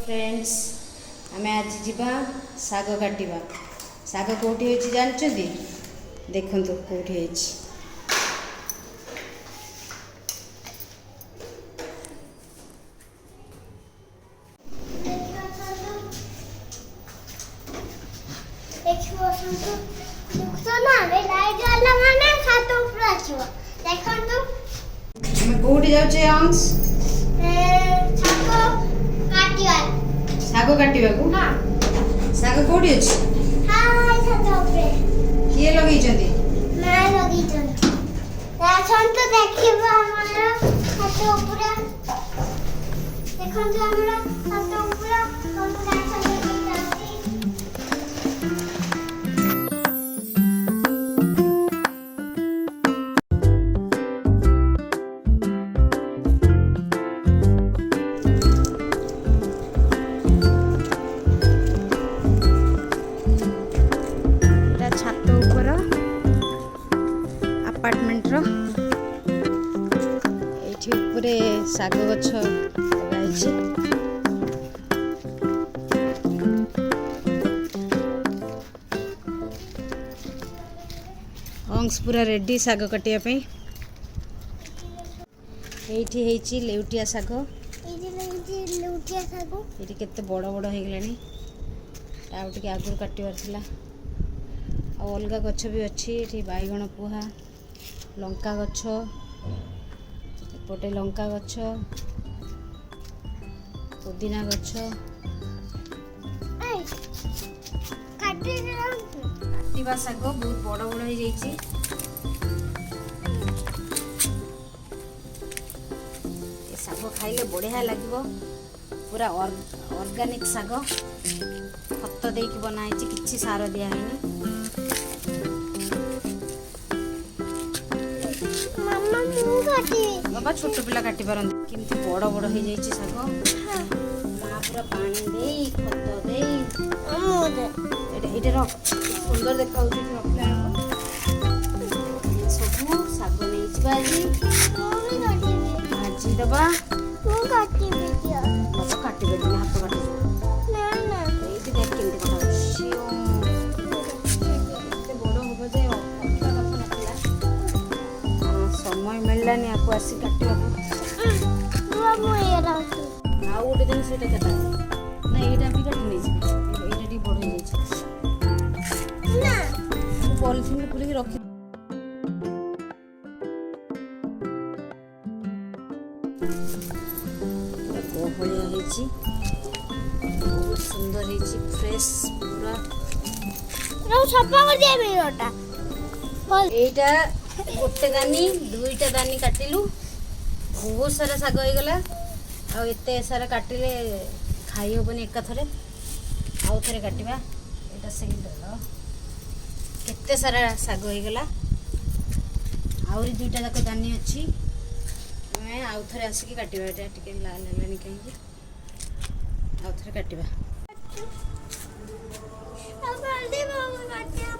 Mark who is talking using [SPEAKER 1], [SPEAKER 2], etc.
[SPEAKER 1] Friends आमे आज जीवा साग काटिबा। साग कोठी होची जानचोदी देखंतु कोठी होची।
[SPEAKER 2] देखो संतु दुखतो ना रे लाइट वाला माने छात ऊपर आछो देखंतु
[SPEAKER 1] हम कोठी जाउचे अंश
[SPEAKER 2] साग काटिवा
[SPEAKER 1] को
[SPEAKER 2] हां
[SPEAKER 1] साग कोठी अछि
[SPEAKER 2] हां छात ऊपर
[SPEAKER 1] किए लगई जंती
[SPEAKER 2] मैं लगी जंती ता संतु देखिबा हमरा छात ऊपर देखंतु हमरा छात ऊपर कोन गाछ लगी
[SPEAKER 1] अपार्टमेंट रो एठी ऊपर साग गछ लगाइछि। अंश पूरा रेडी साग कटिया पे। एठी हेछि लेउटिया साग।
[SPEAKER 2] लुटिया साग
[SPEAKER 1] एठी केते बड़ बड़ हे गेलानी ताउ टिके आगुर काटिबार थिला। आ अलगा गछ भी अच्छी एठी बाइगण पोहा लंका गछ एपटे लंका गछ पुदीना गछ काटिबा साग बहुत बड़ बड़ हो जाइछि। ए साग खाइले बढ़िया लागिबो पूरा ऑर्गेनिक साग खत देकी बनाइछि किछि सार दिया हैनी। बाबा छोट पिला काटी पारन किंतु बड़ बड़ हो जाइछि साग मां पूरा पानी देई खत देई एटे रख सुंदर देखाउ छै रखला सब साग नै बाजी भाजी दबा
[SPEAKER 2] मु काटी बिटिया
[SPEAKER 1] बाबा काटी दे हाथ काटी
[SPEAKER 2] ना ना
[SPEAKER 1] एटी देख केंती कटा छियो एते बड़ होबो जे पत्ता रख नथिला समय मिललानी आपको आसी काटिबा
[SPEAKER 2] मु ये राखी
[SPEAKER 1] आ गोटे दिन सेटा केता ना एटा भी काटी नै छी एटा डी बड़ हो जाइछि
[SPEAKER 2] ना
[SPEAKER 1] पॉलिथिन में पूरी रखी कोहलिया हेछि बहुत सुंदर हेछि फ्रेश पूरा
[SPEAKER 2] रो छपा कर दे मेरोटा
[SPEAKER 1] एटा गोटे दानी दुईटा दानी काटिलु बहुत सारा साग हो गला आ एते सारा काटिले खाई होबनी एका थरे आउ थरे काटिबा एटा सेही दलो केते सारा साग हो गला आउरी दुईटा जाक दानी अछि मैं आउ थरे आसी काटिबा एटा टिके लाल लानी कहि आउ थरे काटिबा
[SPEAKER 2] अब जल्दी बाबू काटिया